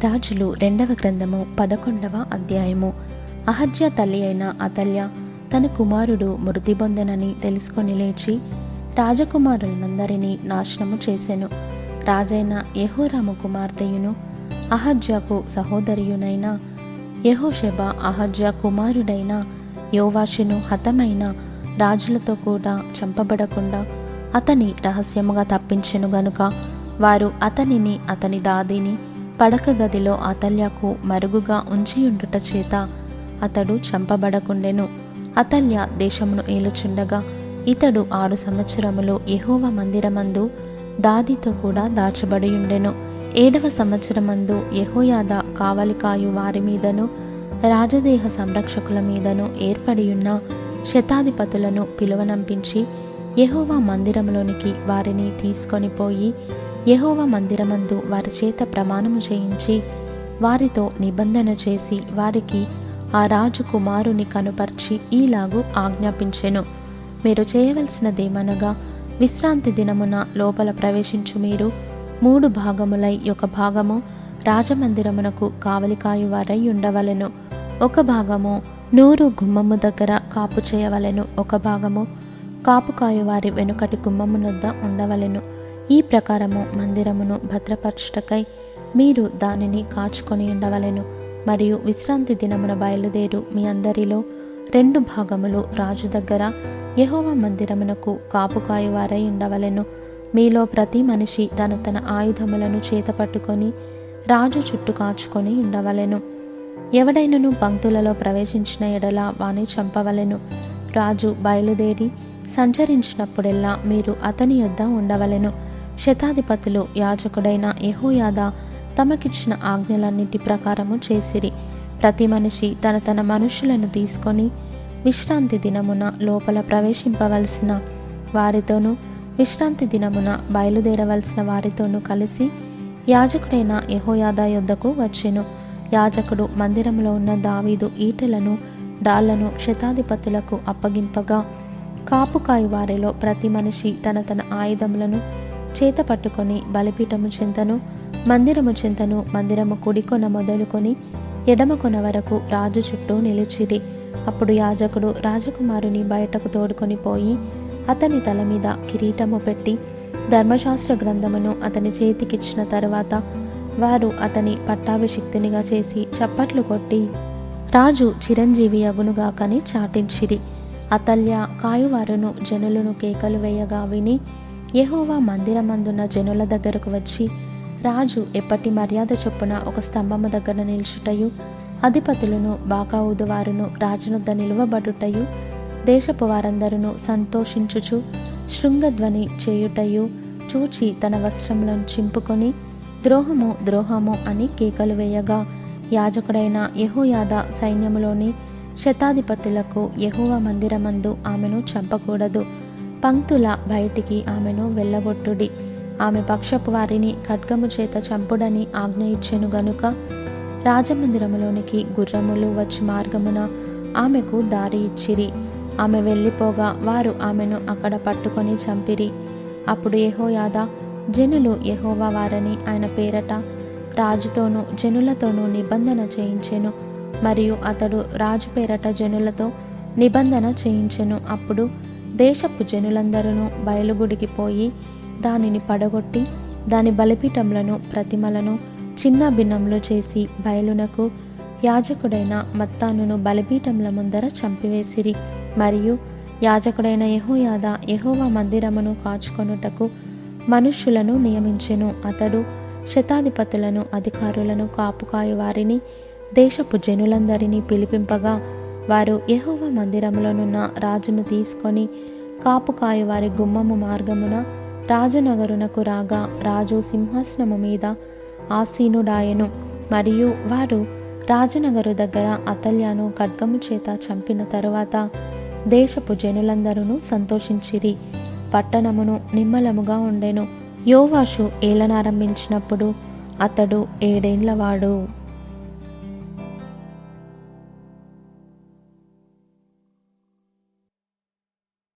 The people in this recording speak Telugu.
రాజులు 2వ గ్రంథము 11వ అధ్యాయము. అహజ్యా తల్లి అయిన అతల్య తన కుమారుడు మృతి పొందెనని తెలుసుకొని లేచి రాజకుమారులందరినీ నాశనము చేసెను. రాజైన యెహోరాము కుమార్తెయును అహజ్యాకు సహోదరియునైన యెహోషెబ అహజ్యా కుమారుడైన యోవాషును హతమైన రాజులతో కూడా చంపబడకుండా అతని రహస్యముగా తప్పించెను గనుక వారు అతనిని అతని దాదిని పడక గదిలో అతల్యకు మరుగుగా ఉంచియుండుట చేత అతడు చంపబడకుండెను. అతల్య దేశమును ఏలుచుండగా ఇతడు 6 సంవత్సరములు యెహోవా మందిరమందు దాదితో కూడా దాచబడియుండెను. 7వ సంవత్సరమందు యెహోయాదా కావలికాయు వారి మీదను రాజదేహ సంరక్షకుల మీదను ఏర్పడియున్న శతాధిపతులను పిలువనంపించి యెహోవా మందిరములోనికి వారిని తీసుకొని పోయి యెహోవా మందిరమందు వారి చేత ప్రమాణము చేయించి వారితో నిబంధన చేసి వారికి ఆ రాజు కుమారుని కనుపర్చి ఈలాగు ఆజ్ఞాపించెను. మీరు చేయవలసినదేమనగా విశ్రాంతి దినమున లోపల ప్రవేశించు మీరు 3 భాగములై 1 భాగము రాజమందిరమునకు కావలికాయు వారై ఉండవలెను. 1 భాగము నూరు గుమ్మము దగ్గర కాపు చేయవలెను. 1 భాగము కాపుకాయు వారి వెనుకటి గుమ్మమునొద్ద ఉండవలెను. ఈ ప్రకారము మందిరమును భద్రపరచుటకై మీరు దానిని కాచుకొని ఉండవలెను. మరియు విశ్రాంతి దినమున బయలుదేరు మీ అందరిలో 2 భాగములు రాజు దగ్గర యెహోవా మందిరమునకు కాపుకాయు వారై ఉండవలెను. మీలో ప్రతి మనిషి తన ఆయుధములను చేతపట్టుకొని రాజు చుట్టూ కాచుకొని ఉండవలెను. ఎవడైనను పంక్తులలో ప్రవేశించిన ఎడల వాని చంపవలెను. రాజు బయలుదేరి సంచరించినప్పుడెల్లా మీరు అతని యొద్ద ఉండవలెను. శతాధిపతులు యాజకుడైన యెహోయాదా తమకిచ్చిన ఆజ్ఞలన్నిటి ప్రకారము చేసిరి. ప్రతి మనిషి తన మనుషులను తీసుకొని విశ్రాంతి దినమున లోపల ప్రవేశింపవలసిన వారితోనూ విశ్రాంతి దినమున బయలుదేరవలసిన వారితోనూ కలిసి యాజకుడైన యెహోయాదా యొద్దకు వచ్చెను. యాజకుడు మందిరములో ఉన్న దావీదు ఈటెలను డాళ్లను శతాధిపతులకు అప్పగింపగా కాపుకాయు వారిలో ప్రతి మనిషి తన ఆయుధములను చేత పట్టుకొని బలిపీఠము చెంతను మందిరము చెంతను మందిరము కుడికొన మొదలుకొని ఎడమ కొన వరకు రాజు చుట్టూ నిలిచిరి. అప్పుడు యాజకుడు రాజకుమారుని బయటకు తోడుకొని పోయి అతని తల మీద కిరీటము పెట్టి ధర్మశాస్త్ర గ్రంథమును అతని చేతికిచ్చిన తరువాత వారు అతని పట్టాభిషిక్తునిగా చేసి చప్పట్లు కొట్టి రాజు చిరంజీవి అగునుగాకని చాటించిరి. అతల్య కాయువారును జనులను కేకలు వేయగా విని యెహోవా మందిరమందున్న జనుల దగ్గరకు వచ్చి రాజు ఎప్పటి మర్యాద చొప్పున ఒక స్తంభము దగ్గర నిల్చుటయు అధిపతులను బాకా ఊదువారును రాజునొద్ద నిలువబడుటయు దేశపు వారందరును సంతోషించుచు శృంగధ్వని చేయుటయు చూచి తన వస్త్రములను చింపుకొని ద్రోహము ద్రోహము అని కేకలు వేయగా యాజకుడైన యెహోయాదా సైన్యములోని శతాధిపతులకు యెహోవా మందిరమందు ఆమెను చంపకూడదు, పంక్తుల బయటికి ఆమెను వెళ్ళగొట్టుడి, ఆమె పక్షపు వారిని ఖడ్గము చేత చంపుడని ఆజ్ఞ ఇచ్చెను గనుక రాజమందిరములోనికి గుర్రములు వచ్చి మార్గమున ఆమెకు దారి ఇచ్చిరి. ఆమె వెళ్ళిపోగా వారు ఆమెను అక్కడ పట్టుకొని చంపిరి. అప్పుడు యెహోయాదా జనులు యెహోవా వారని ఆయన పేరట రాజుతోనూ జనులతోనూ నిబంధన చేయించెను. మరియు అతడు రాజు పేరట జనులతో నిబంధన చేయించెను. అప్పుడు దేశపు జనులందరూ బయలుగుడికి పోయి దానిని పడగొట్టి దాని బలిపీఠములను ప్రతిమలను చిన్న భిన్నములు చేసి బయలునకు యాజకుడైన మత్తానును బలిపీఠముల ముందర చంపివేసిరి. మరియు యాజకుడైన యెహోయాదా యెహోవా మందిరమును కాచుకొనుటకు మనుష్యులను నియమించెను. అతడు శతాధిపతులను అధికారులను కాపుకాయు వారిని దేశపు జనులందరినీ పిలిపింపగా వారు యెహోవా మందిరములోనున్న రాజును తీసుకొని కాపుకాయు వారి గుమ్మము మార్గమున రాజనగరునకు రాగా రాజు సింహాసనము మీద ఆసీనుడాయెను. మరియు వారు రాజనగరు దగ్గర అతల్యను ఖడ్గము చేత చంపిన తరువాత దేశపు జనులందరూ సంతోషించిరి. పట్టణమును నిమ్మలముగా ఉండెను. యోవాషు ఏలనారంభించినప్పుడు అతడు 7 ఏండ్లవాడు.